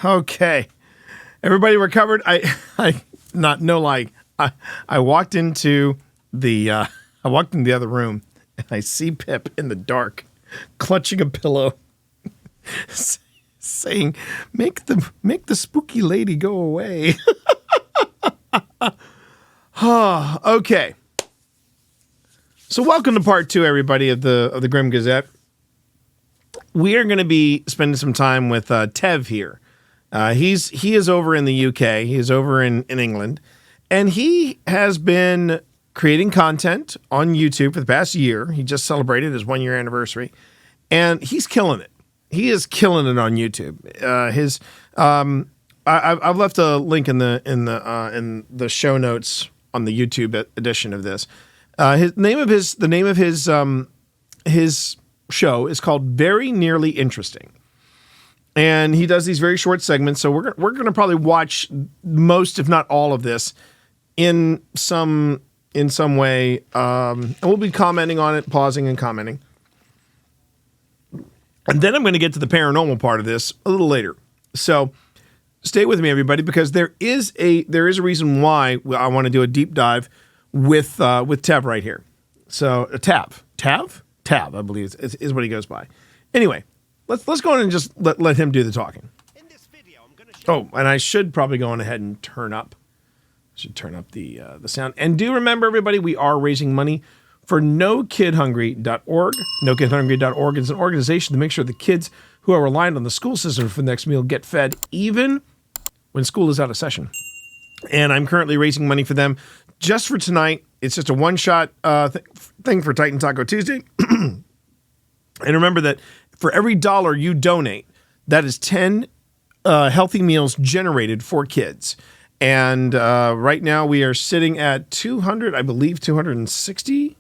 Okay. Everybody recovered? I walked into the other room and I see Pip in the dark clutching a pillow saying, make the spooky lady go away. Okay. So welcome to part 2, everybody, of the Grim Gazette. We are going to be spending some time with Tev here. He is over in the UK. He is over in England. And he has been creating content on YouTube for the past year. He just celebrated his 1-year anniversary. And he's killing it. He is killing it on YouTube. I've left a link in the show notes on the YouTube edition of this. The name of his show is called Very Nearly Interesting. And he does these very short segments, so we're going to probably watch most, if not all, of this in some way, and we'll be commenting on it, pausing and commenting. And then I'm going to get to the paranormal part of this a little later. So stay with me, everybody, because there is a reason why I want to do a deep dive with Tev right here. So Tav, I believe is what he goes by. Anyway. Let's go on and just let him do the talking. In this video, I'm gonna show and I should probably go on ahead and turn up the sound. And do remember, everybody, we are raising money for NoKidHungry.org. NoKidHungry.org is an organization to make sure the kids who are reliant on the school system for the next meal get fed even when school is out of session. And I'm currently raising money for them just for tonight. It's just a one-shot thing for Titan Taco Tuesday. And remember that for every $1 you donate, that is 10 healthy meals generated for kids. And right now we are sitting at $265.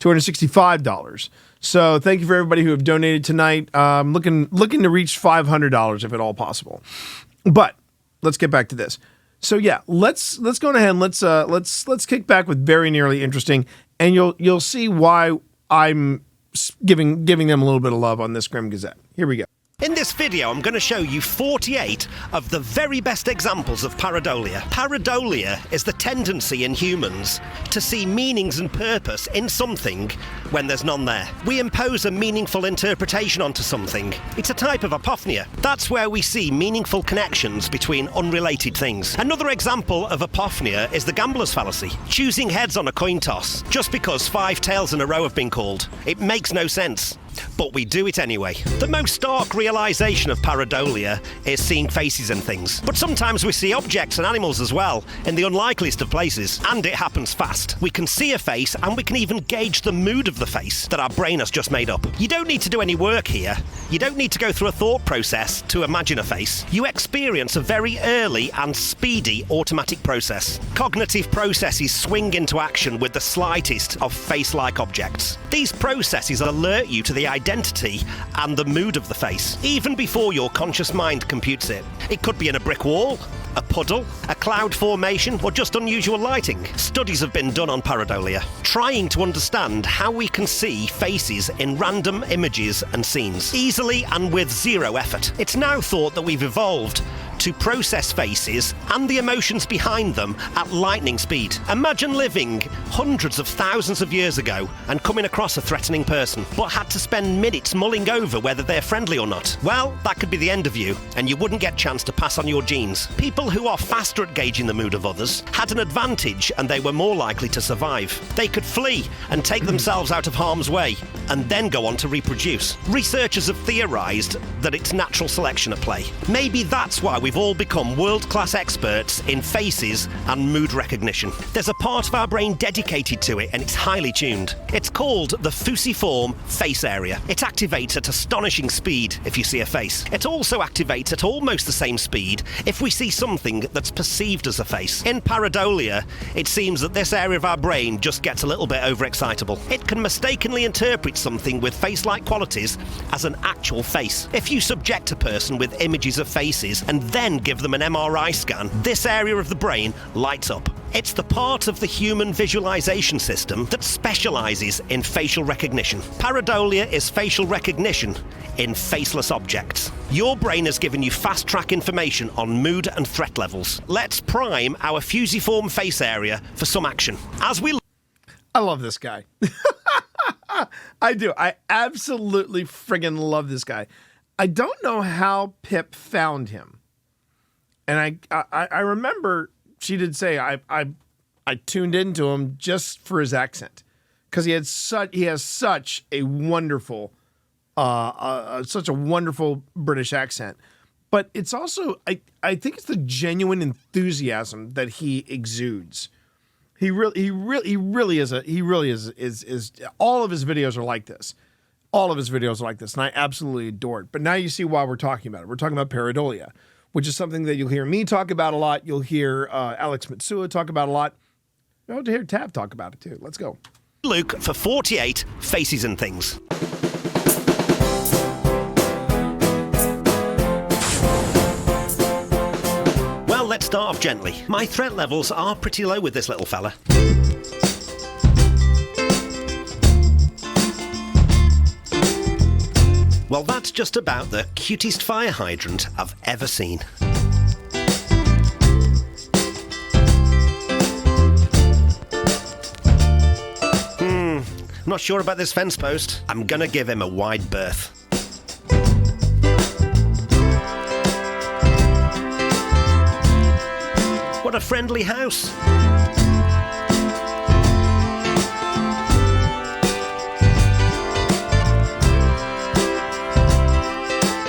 $265. So thank you for everybody who have donated tonight. Looking to reach $500 if at all possible. But let's get back to this. So yeah, let's go ahead and let's kick back with Very Nearly Interesting, and you'll see why I'm giving them a little bit of love on this Grim Gazette. Here we go. In this video, I'm going to show you 48 of the very best examples of pareidolia. Pareidolia is the tendency in humans to see meanings and purpose in something when there's none there. We impose a meaningful interpretation onto something. It's a type of apophenia. That's where we see meaningful connections between unrelated things. Another example of apophenia is the gambler's fallacy. Choosing heads on a coin toss just because 5 tails in a row have been called. It makes no sense. But we do it anyway. The most stark realisation of pareidolia is seeing faces and things. But sometimes we see objects and animals as well, in the unlikeliest of places, and it happens fast. We can see a face, and we can even gauge the mood of the face that our brain has just made up. You don't need to do any work here. You don't need to go through a thought process to imagine a face. You experience a very early and speedy automatic process. Cognitive processes swing into action with the slightest of face-like objects. These processes alert you to the identity and the mood of the face, even before your conscious mind computes it. It could be in a brick wall, a puddle, a cloud formation, or just unusual lighting. Studies have been done on pareidolia, trying to understand how we can see faces in random images and scenes, easily and with zero effort. It's now thought that we've evolved to process faces and the emotions behind them at lightning speed. Imagine living hundreds of thousands of years ago and coming across a threatening person, but had to spend minutes mulling over whether they're friendly or not. Well, that could be the end of you, and you wouldn't get a chance to pass on your genes. People who are faster at gauging the mood of others had an advantage, and they were more likely to survive. They could flee and take themselves out of harm's way, and then go on to reproduce. Researchers have theorized that it's natural selection at play. Maybe that's why we've all become world-class experts in faces and mood recognition. There's a part of our brain dedicated to it, and it's highly tuned. It's called the fusiform face area. It activates at astonishing speed if you see a face. It also activates at almost the same speed if we see something that's perceived as a face. In pareidolia, it seems that this area of our brain just gets a little bit overexcitable. It can mistakenly interpret something with face-like qualities as an actual face. If you subject a person with images of faces and then then give them an MRI scan, this area of the brain lights up. It's the part of the human visualization system that specializes in facial recognition. Pareidolia is facial recognition in faceless objects. Your brain has given you fast-track information on mood and threat levels. Let's prime our fusiform face area for some action. I love this guy. I do. I absolutely friggin' love this guy. I don't know how Pip found him. And I remember she did say I tuned into him just for his accent, because he has such a wonderful British accent. But it's also I think it's the genuine enthusiasm that he exudes. He really is all of his videos are like this. All of his videos are like this, and I absolutely adore it. But now you see why we're talking about it. We're talking about pareidolia, which is something that you'll hear me talk about a lot. You'll hear Alex Mitsua talk about a lot. You'll hear Tav talk about it too. Let's go. Luke for 48 faces and things. Well, let's start off gently. My threat levels are pretty low with this little fella. Well, that's just about the cutest fire hydrant I've ever seen. I'm not sure about this fence post. I'm gonna give him a wide berth. What a friendly house.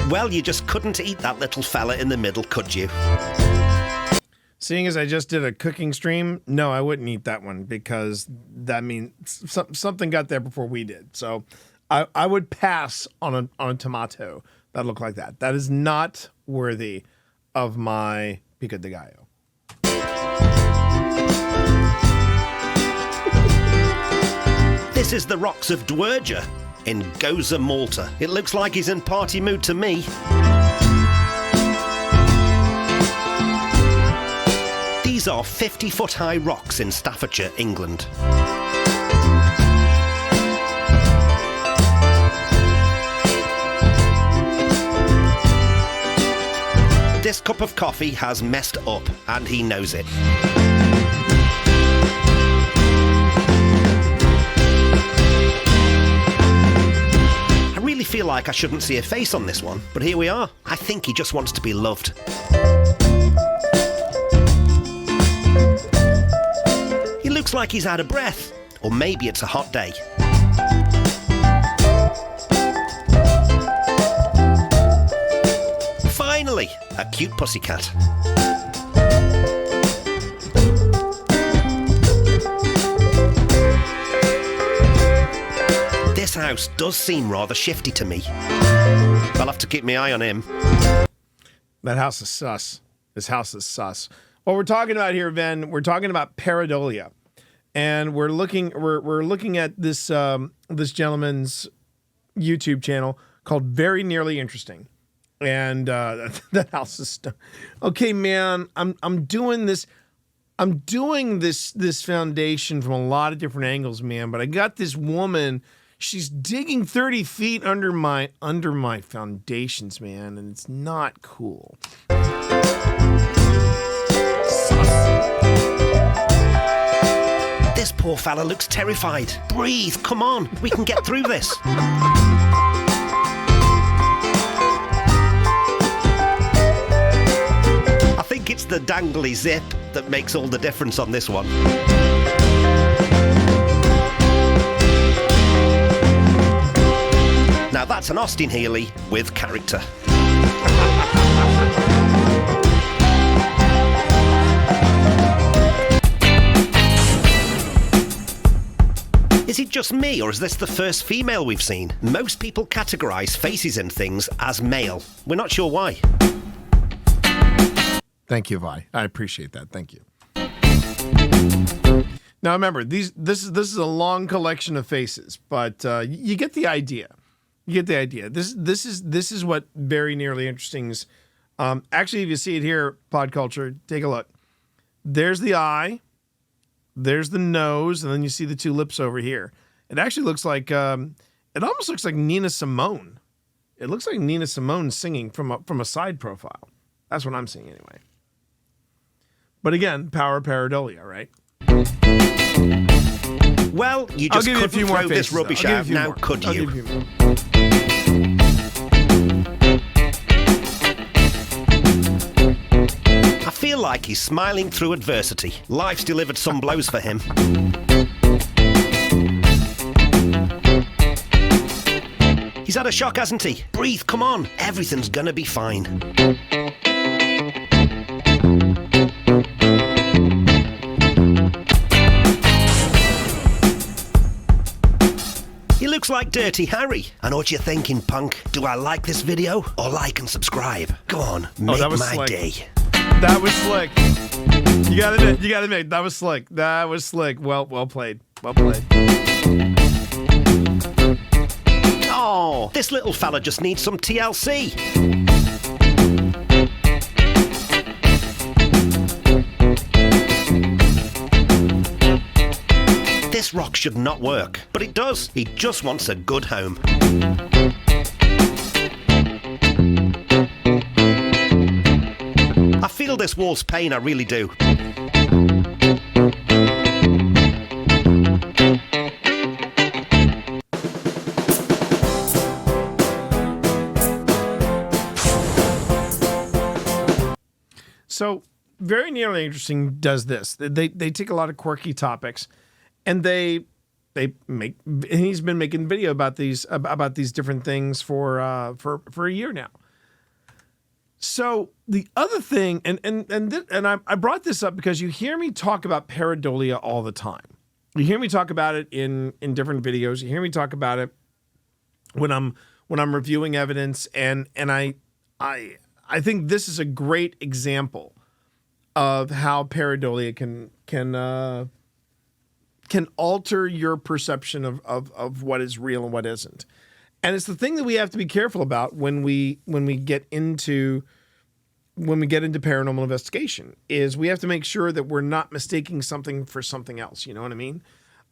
Well, you just couldn't eat that little fella in the middle, could you? Seeing as I just did a cooking stream, no, I wouldn't eat that one, because that means something got there before we did. So I would pass on a tomato that looked like that. That is not worthy of my pico de gallo. This is the rocks of Dwerger in Goza, Malta. It looks like he's in party mood to me. These are 50-foot high rocks in Staffordshire, England. This cup of coffee has messed up, and he knows it. I really feel like I shouldn't see a face on this one, but here we are. I think he just wants to be loved. He looks like he's out of breath, or maybe it's a hot day. Finally, a cute pussycat. This house does seem rather shifty to me. I'll have to keep my eye on him. That house is sus. This house is sus. What we're talking about here, Ben, we're talking about pareidolia. And we're looking at this this gentleman's YouTube channel called Very Nearly Interesting. And that house is okay, man. I'm doing this foundation from a lot of different angles, man. But I got this woman. She's digging 30 feet under my foundations, man, and it's not cool. This poor fella looks terrified. Breathe, come on, we can get through this. I think it's the dangly zip that makes all the difference on this one. Now that's an Austin Healey with character. Is it just me, or is this the first female we've seen? Most people categorise faces and things as male. We're not sure why. Thank you, Vi. I appreciate that. Thank you. Now remember, this is a long collection of faces, but you get the idea. You get the idea. This is what Very Nearly Interesting's Actually, if you see it here, Pod Culture, take a look. There's the eye, there's the nose, and then you see the two lips over here. It actually looks like, it almost looks like Nina Simone. It looks like Nina Simone singing from a side profile. That's what I'm seeing anyway. But again, power of pareidolia, right? Well, you just couldn't throw this rubbish out now, could you? I feel like he's smiling through adversity. Life's delivered some blows for him. He's had a shock, hasn't he? Breathe, come on. Everything's gonna be fine. He looks like Dirty Harry. I know what you're thinking, punk. Do I like this video? Or like and subscribe? Go on, make my day. That was slick. You gotta admit, that was slick. That was slick. Well played. Well played. Oh, this little fella just needs some TLC. This rock should not work, but it does. He just wants a good home. I feel this wall's pain, I really do. So, Very Nearly Interesting does this. They take a lot of quirky topics, and they make. And he's been making video about these different things for a year now. So the other thing, and I brought this up because you hear me talk about pareidolia all the time. You hear me talk about it in different videos. You hear me talk about it when I'm reviewing evidence, and I think this is a great example of how pareidolia can alter your perception of what is real and what isn't. And it's the thing that we have to be careful about when we get into paranormal investigation, is we have to make sure that we're not mistaking something for something else. You know what I mean?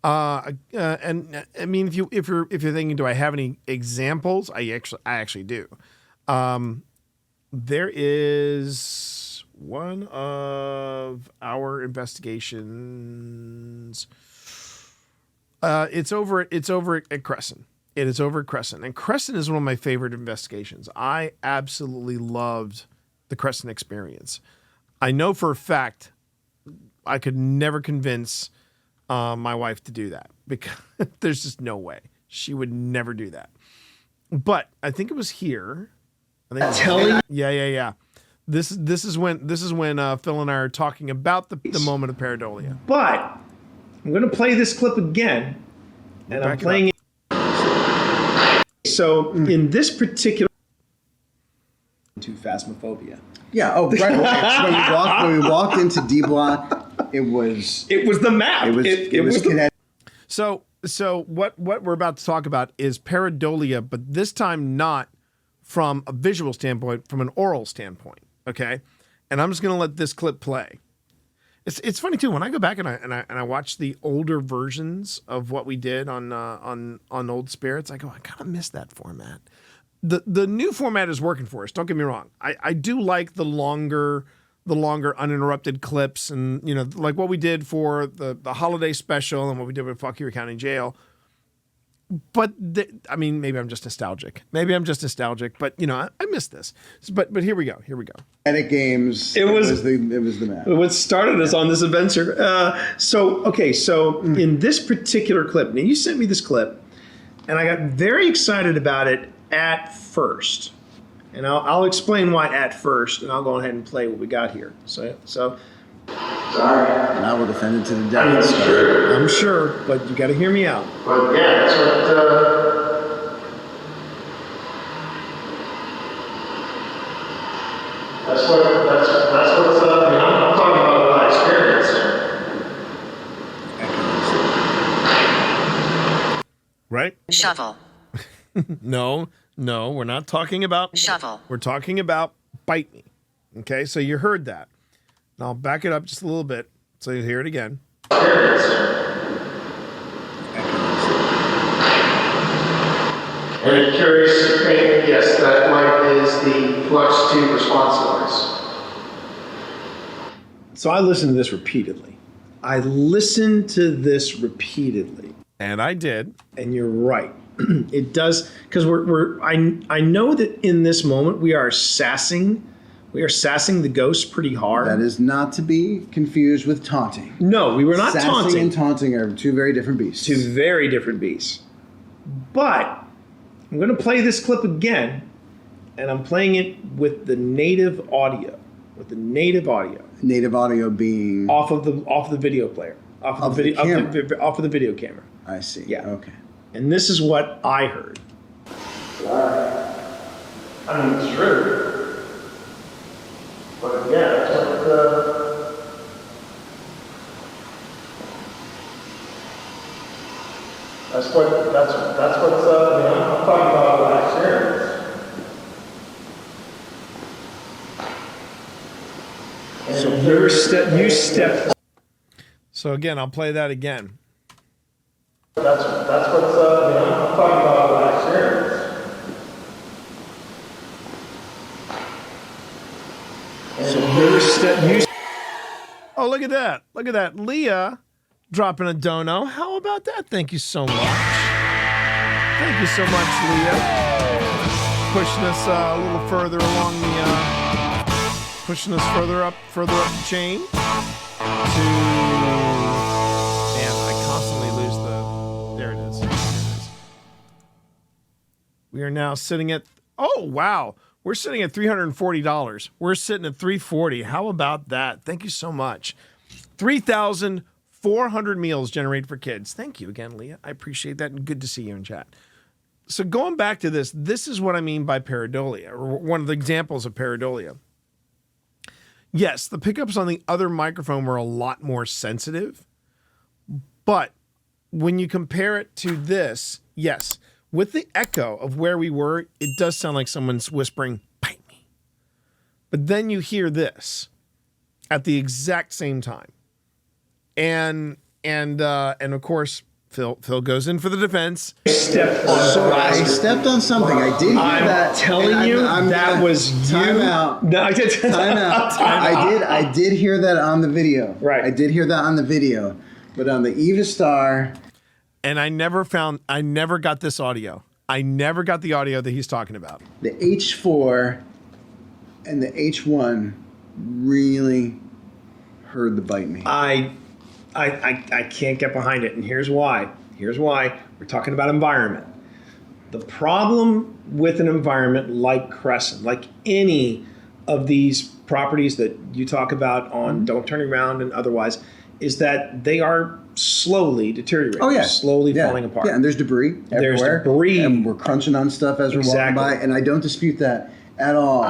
And I mean, if you're thinking, do I have any examples? I actually do. There is one of our investigations. It's over at Cresson. It is over at Cresson. And Cresson is one of my favorite investigations. I absolutely loved the Cresson experience. I know for a fact I could never convince my wife to do that, because there's just no way. She would never do that. But I think it was here. Yeah. This is when Phil and I are talking about the moment of pareidolia. But I'm going to play this clip again, and I'm playing it. So in this particular, to phasmophobia. Yeah. Oh, right. So when we walked into D Block, it was the map. It was connected. So what we're about to talk about is pareidolia, but this time not from a visual standpoint, from an oral standpoint. Okay, and I'm just gonna let this clip play. It's funny too, when I go back and I watch the older versions of what we did on Old Spirits, I go, I kind of miss that format. The new format is working for us. Don't get me wrong. I do like the longer uninterrupted clips, and like what we did for the holiday special and what we did with Fuck Your County Jail. But I mean, maybe I'm just nostalgic. But I miss this. But here we go. Edit games. It was the map. What started us on this adventure. So in this particular clip, now you sent me this clip, and I got very excited about it at first, and I'll explain why at first, and I'll go ahead and play what we got here. So. Sorry. And I will defend it to the death. I'm sure, but you got to hear me out. But yeah, that's what's I'm talking about my experience. Right? Shovel. No, we're not talking about shovel. We're talking about bite me. Okay, so you heard that. And I'll back it up just a little bit so you hear it again. And I'm curious to think, yes, that mic is the flux tube response noise. So I listened to this repeatedly. And I did. And you're right. It does, because I know that in this moment we are sassing the ghost pretty hard. That is not to be confused with taunting. No, we were not Sassing taunting. and taunting are two very different beasts. Two very different beasts. But I'm going to play this clip again, and I'm playing it with the native audio. Native audio being off of the video player, off of the video camera. I see. Yeah. Okay. And this is what I heard. I mean, it's true. But yeah, that's what I'm talking about what I experienced. So you stepped. So again, I'll play that again. That's I'm talking about what I experienced. Oh, look at that. Look at that. Leah dropping a dono. How about that? Thank you so much. Thank you so much, Leah. Pushing us a little further along pushing us further up the chain to, man, I constantly lose there it is. We are now sitting at, oh, wow. We're sitting at $340. We're sitting at $340. How about that? Thank you so much. 3,400 meals generated for kids. Thank you again, Leah. I appreciate that, and good to see you in chat. So going back to this is what I mean by pareidolia, or one of the examples of pareidolia. Yes, the pickups on the other microphone were a lot more sensitive, but when you compare it to this, yes, with the echo of where we were, it does sound like someone's whispering, "Bite me." But then you hear this at the exact same time. And of course, Phil goes in for the defense. I stepped on something. I did hear that. I'm telling you, that was you. Time out. No, I did. Time out. I did hear that on the video. Right. I did hear that on the video. But on the Eva Star. And I never got this audio. I never got the audio that he's talking about. The H4 and the H1 really heard the bite me. I can't get behind it, and here's why. We're talking about environment. The problem with an environment like Cresson, like any of these properties that you talk about on Don't Turn Around and otherwise, is that they are slowly deteriorating. Oh, yeah. Slowly falling apart. Yeah, and there's debris everywhere. There's debris. And we're crunching on stuff as we're walking by, and I don't dispute that at all.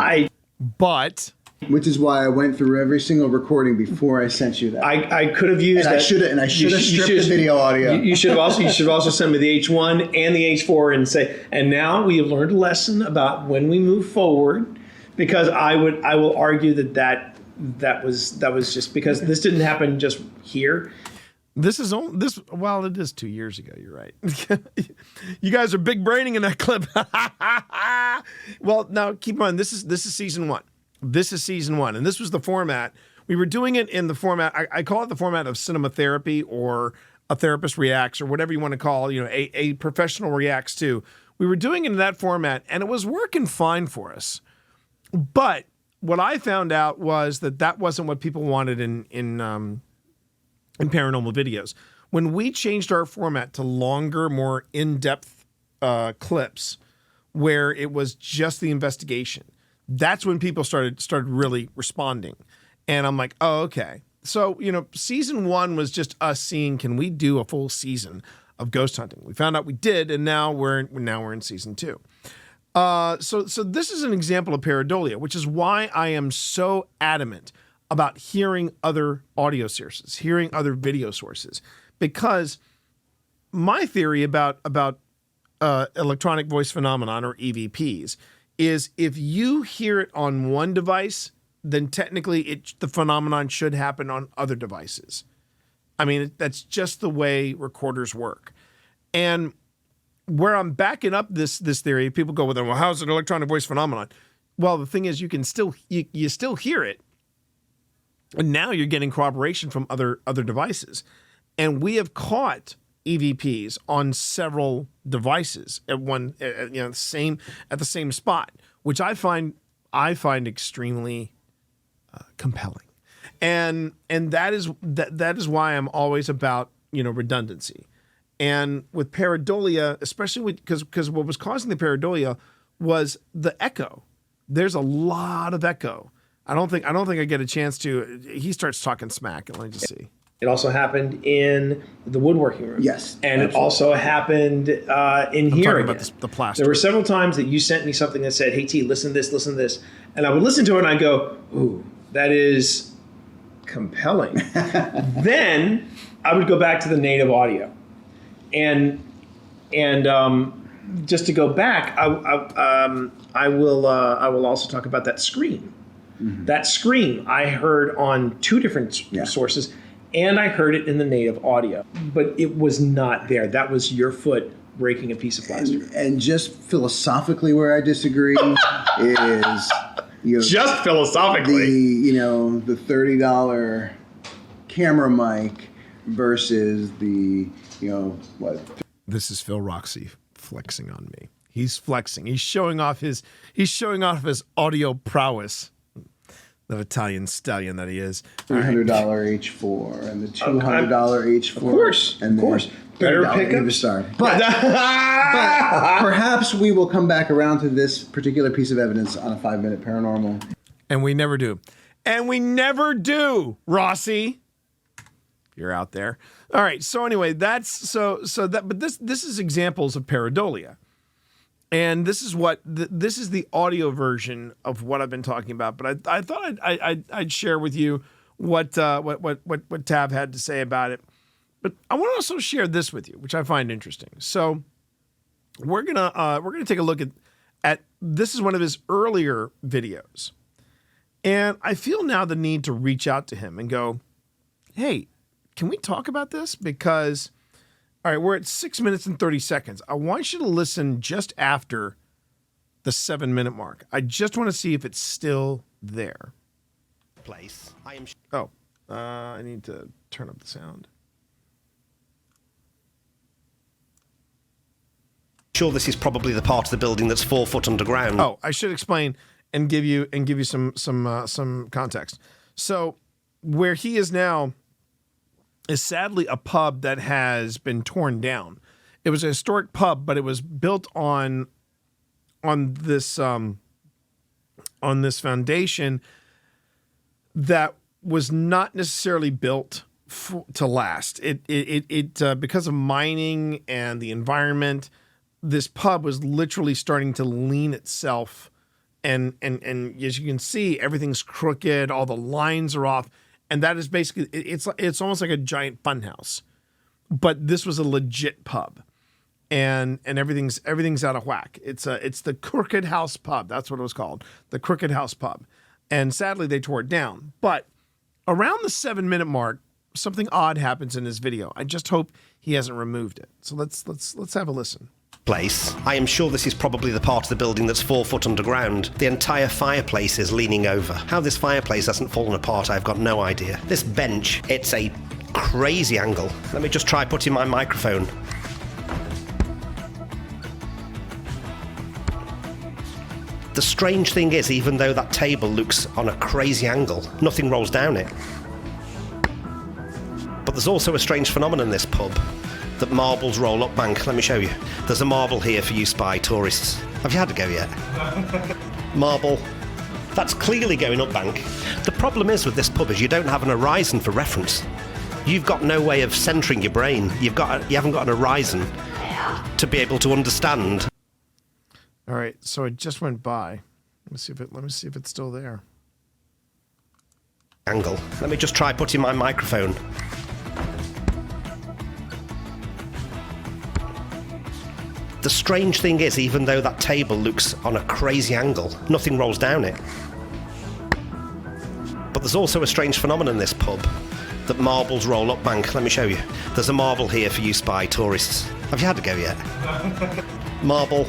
But... Which is why I went through every single recording before I sent you that. I could have used that. I should have stripped the video audio. You should have also sent me the H1 and the H4 and say, and now we have learned a lesson about when we move forward, because I will argue that was just because this didn't happen just here. Well, it is 2 years ago. You're right. You guys are big braining in that clip. Well, now keep in mind, this is season one. This is season one, and this was the format. We were doing it in the format, I call it the format of cinema therapy, or a therapist reacts, or whatever you want to call, a professional reacts to. We were doing it in that format, and it was working fine for us. But what I found out was that wasn't what people wanted in paranormal videos. When we changed our format to longer, more in-depth clips, where it was just the investigation, that's when people started really responding. And I'm like, oh, okay. So, season one was just us seeing, can we do a full season of ghost hunting? We found out we did, and now we're in season two. So this is an example of pareidolia, which is why I am so adamant about hearing other audio sources, hearing other video sources, because my theory about electronic voice phenomenon, or EVPs, is if you hear it on one device, then technically the phenomenon should happen on other devices. I mean, that's just the way recorders work. And where I'm backing up this theory, people go, well, how's an electronic voice phenomenon? Well, the thing is, you can still you still hear it, and now you're getting corroboration from other devices. And we have caught EVPs on several devices at the same spot, which I find extremely compelling, and that is why I'm always about redundancy. And with pareidolia, especially because what was causing the pareidolia was the echo. There's a lot of echo. I don't think I get a chance to. He starts talking smack, and let me just see. It also happened in the woodworking room. Yes, and absolutely. it also happened in I'm here. talking about the plaster. There were several times that you sent me something that said, "Hey T, listen to this," and I would listen to it and I go, "Ooh, that is compelling." Then I would go back to the native audio, and just to go back, I will also talk about that scream. Mm-hmm. That scream I heard on two different sources, and I heard it in the native audio, but it was not there. That was your foot breaking a piece of plaster. And just philosophically, where I disagree is just philosophically, the $30 camera mic versus the what. This is Phil Rossi flexing on me. He's flexing. He's showing off his audio prowess. The Italian stallion that he is. $300 H4 and the $200 H4. Of course. Better pickup. But perhaps we will come back around to this particular piece of evidence on a 5 Minute Paranormal. And we never do. Rossi. You're out there. All right. So anyway, but this is examples of pareidolia. And this is this is the audio version of what I've been talking about. But I thought I'd share with you what Tab had to say about it. But I want to also share this with you, which I find interesting. So we're gonna take a look at this is one of his earlier videos, and I feel now the need to reach out to him and go, hey, can we talk about this? Because all right, we're at 6 minutes and 30 seconds. I want you to listen just after the 7 minute mark. I just want to see if it's still there. Place. I need to turn up the sound. Sure, this is probably the part of the building that's 4 foot underground. Oh, I should explain and give you some context. So where he is now is sadly a pub that has been torn down. It was a historic pub, but it was built on this foundation that was not necessarily built to last. It because of mining and the environment, this pub was literally starting to lean itself, and as you can see, everything's crooked, all the lines are off. And that is basically, it's almost like a giant funhouse, but this was a legit pub, and everything's out of whack. It's the Crooked House Pub. That's what it was called, the Crooked House Pub. And sadly, they tore it down. But around the 7 minute mark, something odd happens in this video. I just hope he hasn't removed it. So let's have a listen. Place. I am sure this is probably the part of the building that's 4 foot underground. The entire fireplace is leaning over. How this fireplace hasn't fallen apart, I've got no idea. This bench, it's a crazy angle. Let me just try putting my microphone. The strange thing is, even though that table looks on a crazy angle, nothing rolls down it. But there's also a strange phenomenon in this pub. That marbles roll up bank. Let me show you. There's a marble here for you spy tourists. Have you had to go yet? Marble. That's clearly going up bank. The problem is with this pub is you don't have an horizon for reference. You've got no way of centering your brain. You haven't got an horizon to be able to understand. All right, so it just went by. Let me see if it's still there. Angle. Let me just try putting my microphone. The strange thing is, even though that table looks on a crazy angle, nothing rolls down it. there's also a strange phenomenon in this pub, that marbles roll up bank. Let me show you. There's a marble here for use by tourists. Have you had to go yet? Marble.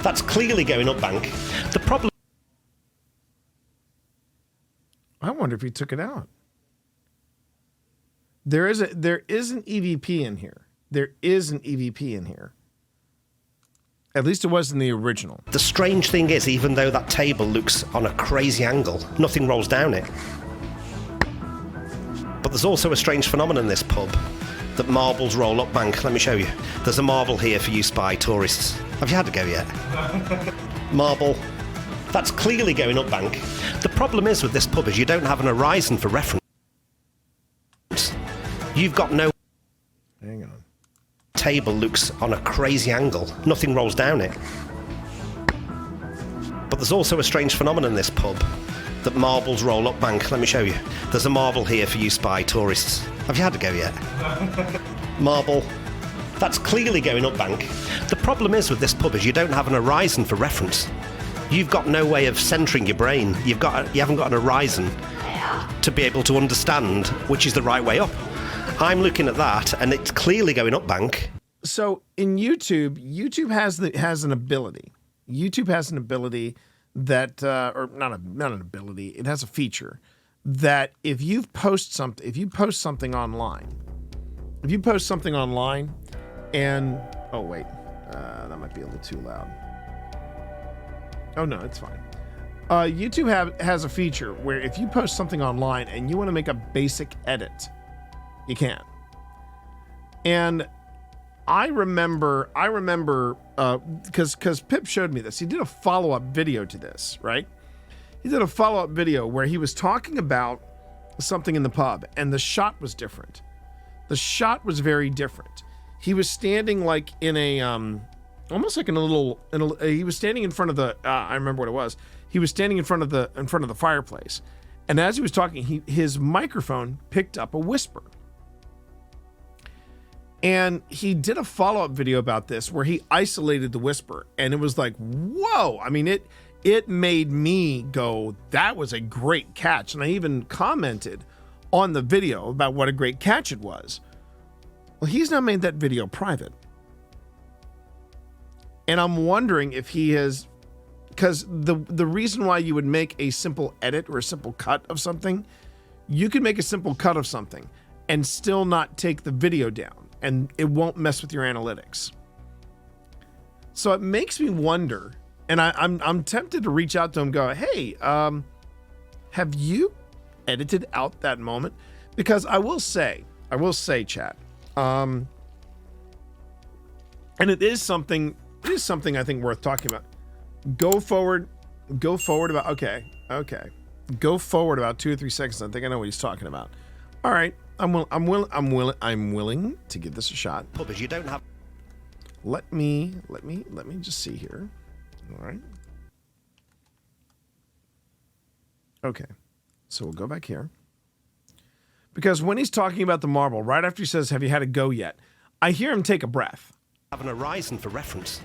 That's clearly going up bank. The problem... I wonder if he took it out. There is an EVP in here. There is an EVP in here. At least it was in the original. The strange thing is, even though that table looks on a crazy angle, nothing rolls down it. But there's also a strange phenomenon in this pub, that marbles roll up bank. Let me show you. There's a marble here for use by tourists. Have you had to go yet? Marble. That's clearly going up bank. The problem is with this pub is you don't have an horizon for reference. You've got no... Hang on. Table looks on a crazy angle. Nothing rolls down it. But there's also a strange phenomenon in this pub, that marbles roll up bank. Let me show you. There's a marble here for use by tourists. Have you had to go yet? Marble. That's clearly going up bank. The problem is with this pub is you don't have an horizon for reference. You've got no way of centering your brain. You haven't got an horizon to be able to understand which is the right way up. I'm looking at that, and it's clearly going up bank. So in YouTube has an ability. YouTube has an ability that, or not an ability. It has a feature that if you post something online, and oh wait, that might be a little too loud. Oh no, it's fine. YouTube has a feature where if you post something online and you want to make a basic edit, you can. And I remember, because Pip showed me this. He did a follow-up video to this, right? He did a follow-up video where he was talking about something in the pub, and the shot was different. The shot was very different. He was standing like in a, almost like he was standing in front of the, I remember what it was. He was standing in front of the fireplace. And as he was talking, his microphone picked up a whisper. And he did a follow-up video about this where he isolated the whisper, and it was like, whoa. I mean, it made me go, that was a great catch. And I even commented on the video about what a great catch it was. Well, he's now made that video private. And I'm wondering if he has, because the reason why you would make a simple edit or a simple cut of something, you can make a simple cut of something and still not take the video down, and it won't mess with your analytics. So it makes me wonder, and I'm tempted to reach out to him and go, hey, have you edited out that moment? Because I will say, chat, and it is something I think worth talking about. Go forward about, okay. Go forward about 2 or 3 seconds. I think I know what he's talking about. All right. I'm willing to give this a shot. Puppets, you don't have. Let me just see here. All right. Okay. So we'll go back here. Because when he's talking about the marble, right after he says, have you had a go yet? I hear him take a breath. Have an horizon for reference.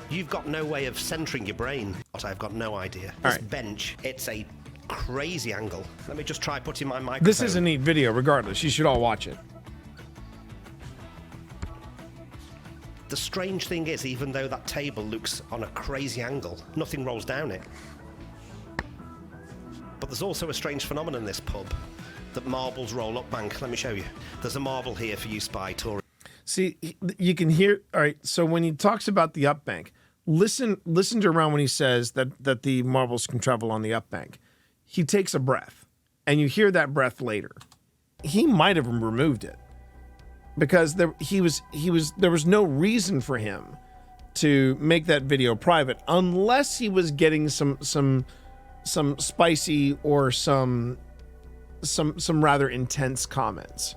You've got no way of centering your brain. I've got no idea. This bench, it's a crazy angle. Let me just try putting my microphone. This is a neat video regardless. You should all watch it. The strange thing is, even though that table looks on a crazy angle, nothing rolls down it. But there's also a strange phenomenon in this pub, that marbles roll up bank. Let me show you. There's a marble here for use by tourists. See, you can hear, all right, so when he talks about the up bank, listen to around when he says that the marbles can travel on the up bank. He takes a breath, and you hear that breath later. He might have removed it because there was no reason for him to make that video private unless he was getting some spicy or some rather intense comments.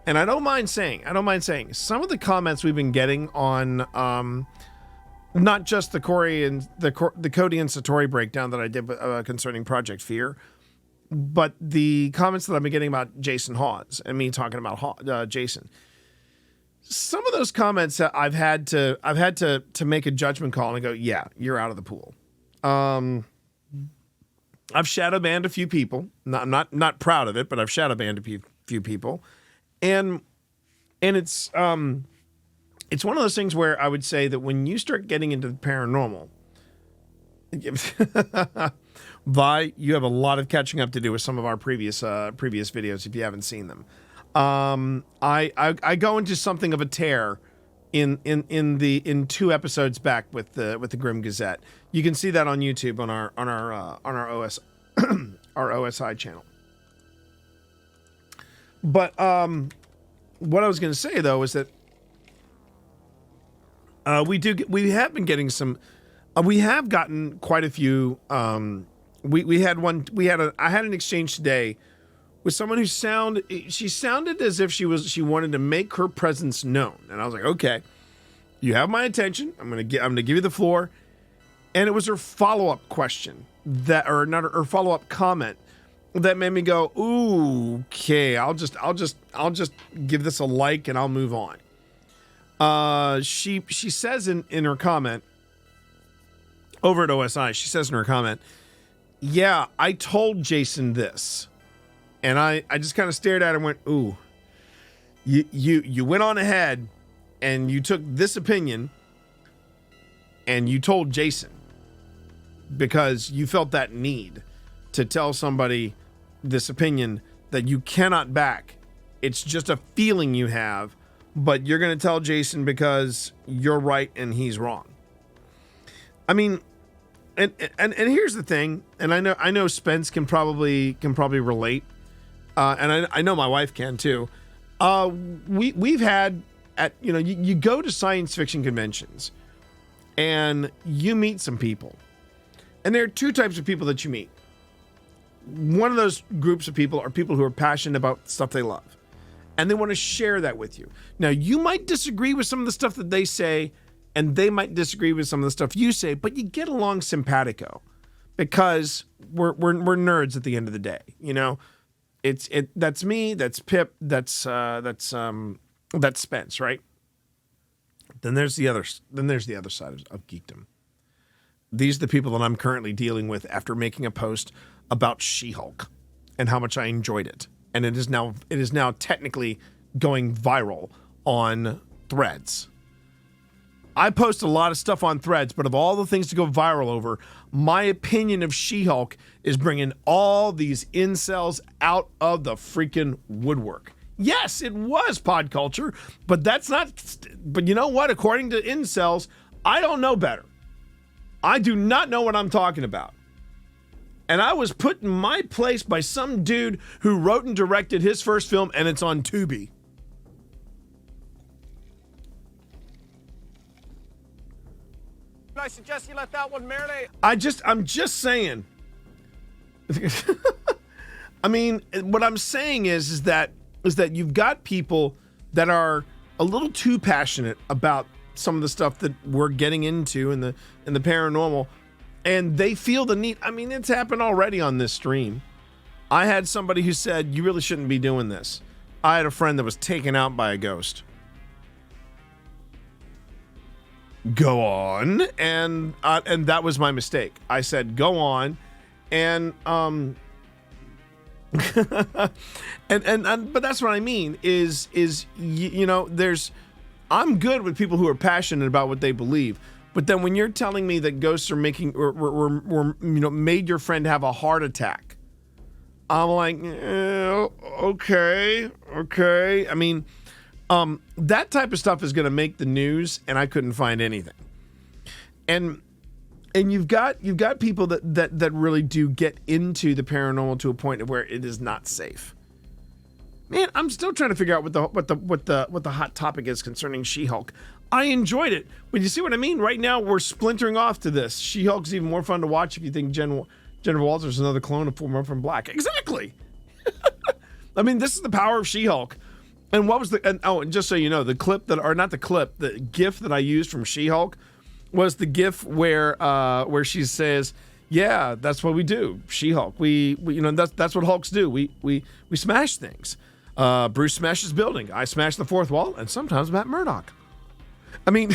And I don't mind saying some of the comments we've been getting on not just the Cody and Satori breakdown that I did concerning Project Fear, but the comments that I've been getting about Jason Hawes and me talking about Jason. Some of those comments I've had to make a judgment call and go, yeah, you're out of the pool. I've shadow banned a few people. I'm not proud of it, but I've shadow banned a few people, and it's one of those things where I would say that when you start getting into the paranormal, Vi, you have a lot of catching up to do with some of our previous videos if you haven't seen them. I go into something of a tear in 2 episodes back with the Grim Gazette. You can see that on YouTube on our our OSI channel. But what I was going to say though is that we have been getting some. We have gotten quite a few. I had an exchange today with someone who sounded as if she wanted to make her presence known, and I was like, okay, you have my attention. I'm gonna give you the floor, and it was her follow-up question her follow-up comment that made me go, ooh, okay, I'll just give this a like and I'll move on. She says in her comment over at OSI, she says in her comment, yeah, I told Jason this. And I just kind of stared at her and went, ooh, you went on ahead and you took this opinion and you told Jason because you felt that need to tell somebody this opinion that you cannot back. It's just a feeling you have, but you're going to tell Jason because you're right and he's wrong. I mean, and here's the thing, and I know Spence can probably relate. And I know my wife can too. We've had you go to science fiction conventions and you meet some people, and there are 2 types of people that you meet. One of those groups of people are people who are passionate about stuff they love, and they want to share that with you. Now, you might disagree with some of the stuff that they say, and they might disagree with some of the stuff you say, but you get along simpatico because we're nerds at the end of the day, you know. That's me, that's Pip, that's Spence, right? Then there's the other side of geekdom. These are the people that I'm currently dealing with after making a post about She-Hulk and how much I enjoyed it. And it is now technically going viral on Threads. I post a lot of stuff on Threads, but of all the things to go viral over, my opinion of She-Hulk is bringing all these incels out of the freaking woodwork. Yes, it was pod culture, but that's not. But you know what? According to incels, I don't know better. I do not know what I'm talking about. And I was put in my place by some dude who wrote and directed his first film, and it's on Tubi. I suggest you let that one marinate. I'm just saying. I mean, what I'm saying is that you've got people that are a little too passionate about some of the stuff that we're getting into in the paranormal, and they feel the need. I mean, it's happened already on this stream. I had somebody who said, you really shouldn't be doing this. I had a friend that was taken out by a ghost. Go on, and that was my mistake. I said go on, and but that's what I mean is you know, I'm good with people who are passionate about what they believe, but then when you're telling me that ghosts are making or made your friend have a heart attack, I'm like, okay. I mean. That type of stuff is going to make the news, and I couldn't find anything. And you've got people that really do get into the paranormal to a point where it is not safe. Man, I'm still trying to figure out what the hot topic is concerning She-Hulk. I enjoyed it, but you see what I mean? Right now we're splintering off to this. She-Hulk's even more fun to watch if you think Jennifer Walters is another clone of Woman from Black. Exactly. I mean, this is the power of She-Hulk. And what was and just so you know, the GIF that I used from She-Hulk was the GIF where she says, "Yeah, that's what we do, She-Hulk. We that's what Hulks do. We smash things. Bruce smashes building. I smash the fourth wall, and sometimes Matt Murdock." I mean,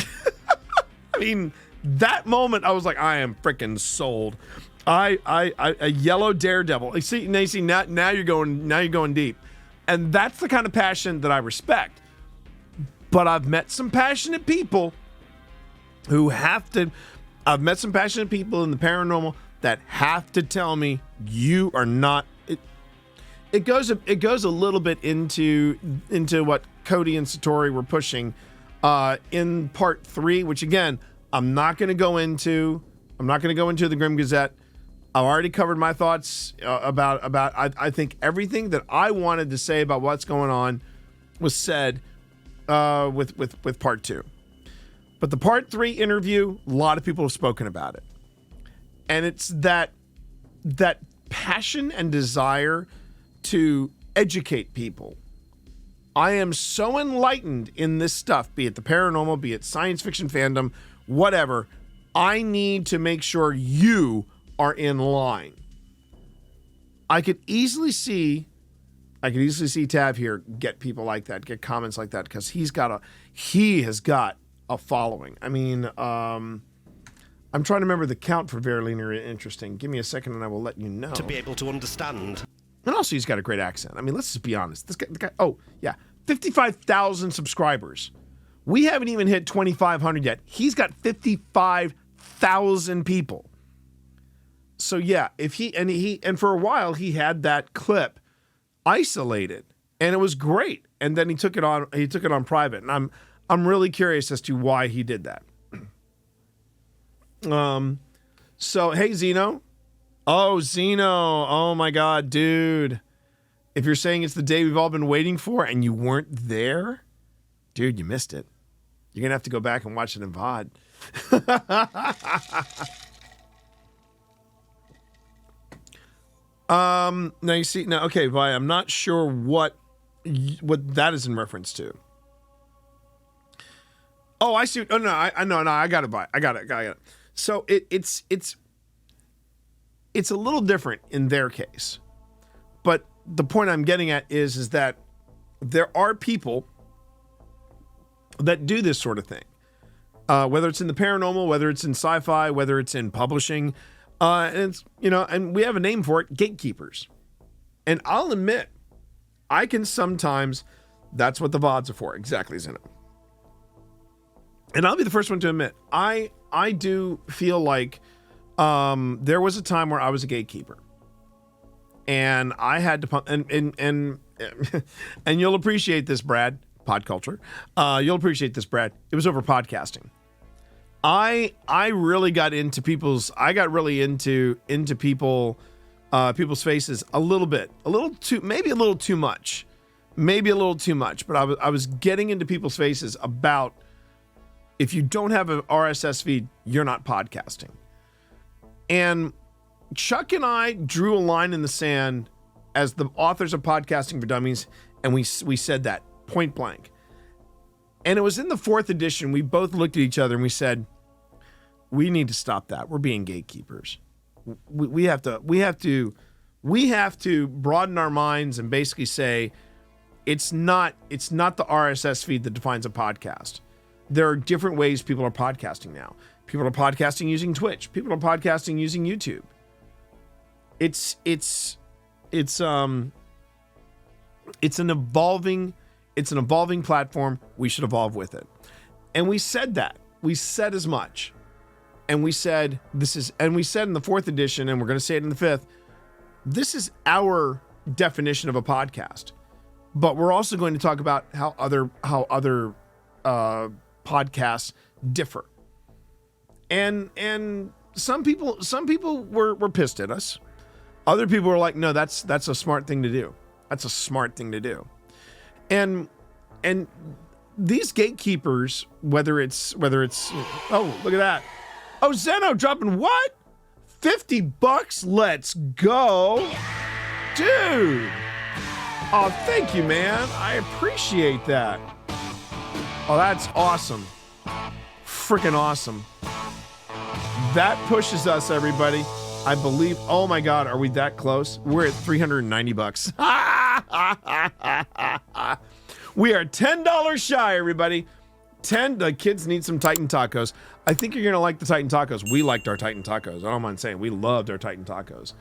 That moment, I was like, I am freaking sold. A yellow daredevil. Now you're going deep, and that's the kind of passion that I respect. But I've met some passionate people who I've met some passionate people in the paranormal that have to tell me you are not. It goes a little bit into what Cody and Satori were pushing in part 3, which again I'm not going to go into. I'm not going to go into the Grim Gazette. I've already covered my thoughts about. I think everything that I wanted to say about what's going on was said with part 2. But the part 3 interview, a lot of people have spoken about it, and it's that passion and desire to educate people. I am so enlightened in this stuff, be it the paranormal, be it science fiction fandom, whatever. I need to make sure you are in line. I could easily see Tav here get people like that, get comments like that, because he has got a following. I mean, I'm trying to remember the count for Very Linear Interesting. Give me a second and I will let you know. To be able to understand. And also, he's got a great accent. I mean, let's just be honest. The guy, 55,000 subscribers. We haven't even hit 2,500 yet. He's got 55,000 people. So yeah, and for a while he had that clip isolated, and it was great. And then he took it on private, and I'm really curious as to why he did that. So hey, Zeno. Oh, Zeno. Oh my God, dude. If you're saying it's the day we've all been waiting for and you weren't there, dude, you missed it. You're going to have to go back and watch it in VOD. Now you see, okay, Vi, I'm not sure what that is in reference to. Oh, I see. Oh, no, I know. I got it, Vi. I got it. So it's a little different in their case. But the point I'm getting at is that there are people that do this sort of thing. Whether it's in the paranormal, whether it's in sci-fi, whether it's in publishing, and it's, and we have a name for it, gatekeepers. And I'll admit, I can sometimes, that's what the VODs are for, exactly, Zeno. And I'll be the first one to admit, I do feel like there was a time where I was a gatekeeper. And I had to and you'll appreciate this, Brad, pod culture. You'll appreciate this, Brad. It was over podcasting. I really got into people's people's faces a little too much. But I was getting into people's faces about, if you don't have an RSS feed, you're not podcasting. And Chuck and I drew a line in the sand as the authors of Podcasting for Dummies, and we said that point blank. And it was in the 4th edition, we both looked at each other and we said, we need to stop that. We're being gatekeepers. We have to broaden our minds and basically say, it's not the RSS feed that defines a podcast. There are different ways people are podcasting now. People are podcasting using Twitch. People are podcasting using YouTube. It's an evolving platform. We should evolve with it. And we said that. We said as much. And we said in the 4th edition, and we're going to say it in the 5th, this is our definition of a podcast. But we're also going to talk about how other podcasts differ. And some people were pissed at us. Other people were like, no, that's a smart thing to do. That's a smart thing to do. And these gatekeepers, whether it's oh, look at that. Oh, Zeno dropping what? $50? Let's go. Dude. Oh, thank you, man. I appreciate that. Oh, that's awesome. Freaking awesome. That pushes us, everybody. I believe, oh my God, are we that close? We're at $390. We are $10 shy, everybody. The kids need some Titan tacos. I think you're going to like the Titan tacos. We liked our Titan tacos. I don't mind saying we loved our Titan tacos.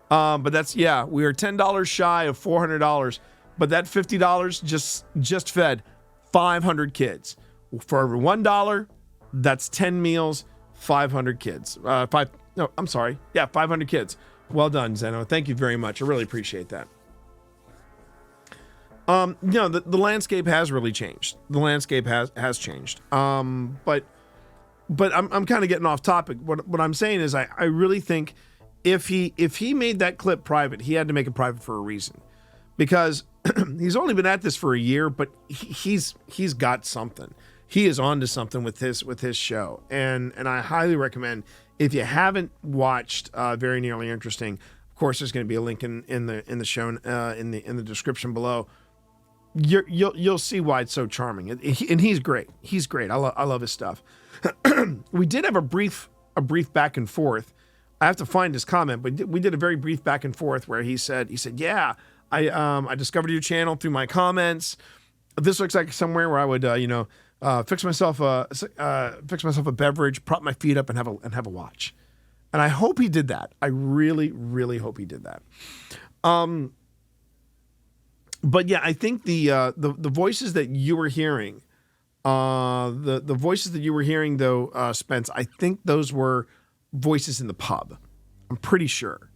But that's, yeah, we are $10 shy of $400, but that $50 just fed 500 kids. For every $1, that's 10 meals, 500 kids. 500 kids. Well done, Zeno. Thank you very much. I really appreciate that. The landscape has really changed. The landscape has changed. But I'm kind of getting off topic. What I'm saying is I really think if he made that clip private, he had to make it private for a reason, because he's only been at this for a year, but he's got something. He is onto something with his show, and I highly recommend, if you haven't watched Very Nearly Interesting, of course there's going to be a link in the show in the description below. You'll see why it's so charming, and he's great. He's great. I love his stuff. We did have a brief back and forth. I have to find his comment, but we did a very brief back and forth where he said, yeah, I discovered your channel through my comments. This looks like somewhere where I would fix myself a beverage, prop my feet up, and have a watch. And I hope he did that. I really, really hope he did that. But yeah, I think the voices that you were hearing, the voices that you were hearing though, Spence, I think those were voices in the pub. I'm pretty sure.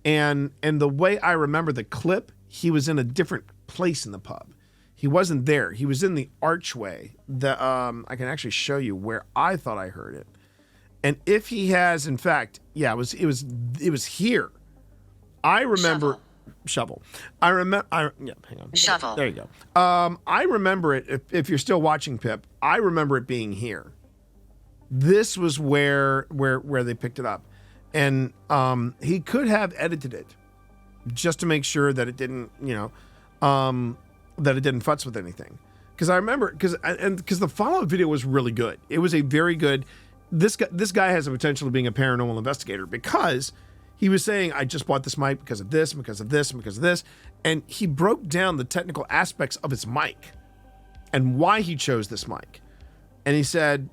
And the way I remember the clip, he was in a different place in the pub. He wasn't there. He was in the archway. I can actually show you where I thought I heard it. And if he has, in fact, yeah, it was here. I remember. Shovel. Hang on. Shovel. There you go. I remember it. If you're still watching, Pip, I remember it being here. This was where they picked it up, and he could have edited it just to make sure that it didn't, that it didn't futz with anything. Because I remember, because the follow-up video was really good. It was a very good. This guy has the potential of being a paranormal investigator, because he was saying, I just bought this mic because of this, and because of this, and because of this. And he broke down the technical aspects of his mic and why he chose this mic. And he said,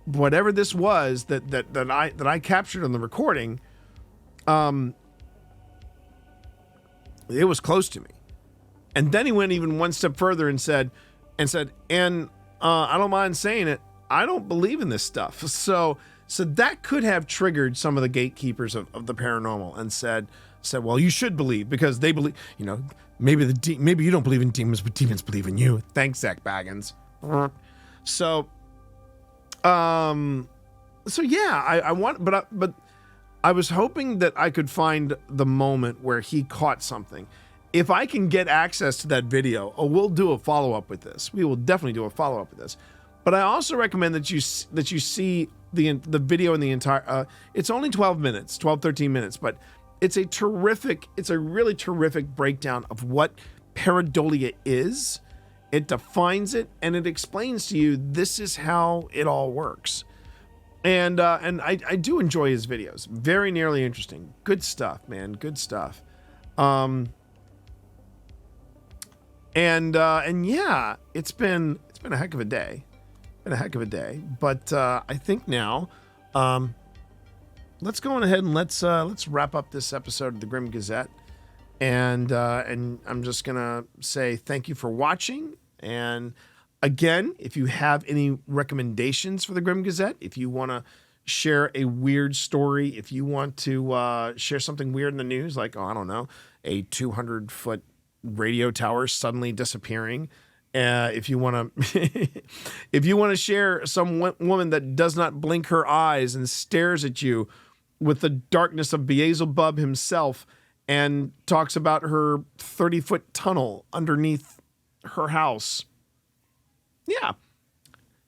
whatever this was that I captured on the recording, it was close to me. And then he went even one step further and said, I don't mind saying it, I don't believe in this stuff. So that could have triggered some of the gatekeepers of the paranormal, and said, well, you should believe, because they believe, maybe you don't believe in demons, but demons believe in you. Thanks, Zach Baggins. So yeah, I want, but I was hoping that I could find the moment where he caught something. If I can get access to that video, we'll do a follow-up with this. We will definitely do a follow-up with this. But I also recommend that you see the video in the entire, it's only 13 minutes, but it's a really terrific breakdown of what pareidolia is. It defines it, and it explains to you, this is how it all works. And I do enjoy his videos. Very Nearly Interesting. Good stuff, man. Good stuff. And yeah, it's been a heck of a day. But I think now, let's go on ahead and let's wrap up this episode of the Grim Gazette. And I'm just gonna say thank you for watching. And again, if you have any recommendations for the Grim Gazette, if you want to share a weird story, if you want to share something weird in the news, like, I don't know, a 200-foot radio tower suddenly disappearing. If you want to share some woman that does not blink her eyes and stares at you with the darkness of Beelzebub himself, and talks about her 30-foot tunnel underneath her house. Yeah.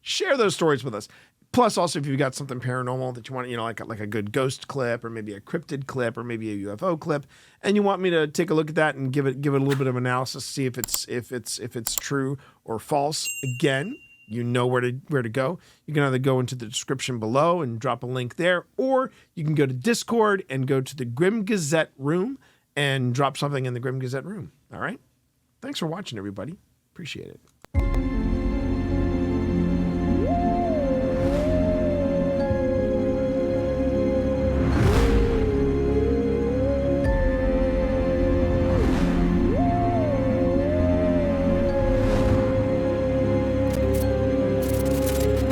Share those stories with us. Plus, also, if you've got something paranormal that you want, like a good ghost clip, or maybe a cryptid clip, or maybe a UFO clip, and you want me to take a look at that and give it a little bit of analysis, see if it's true or false. Again, you know where to go. You can either go into the description below and drop a link there, or you can go to Discord and go to the Grim Gazette room and drop something in the Grim Gazette room. All right? Thanks for watching, everybody. Appreciate it.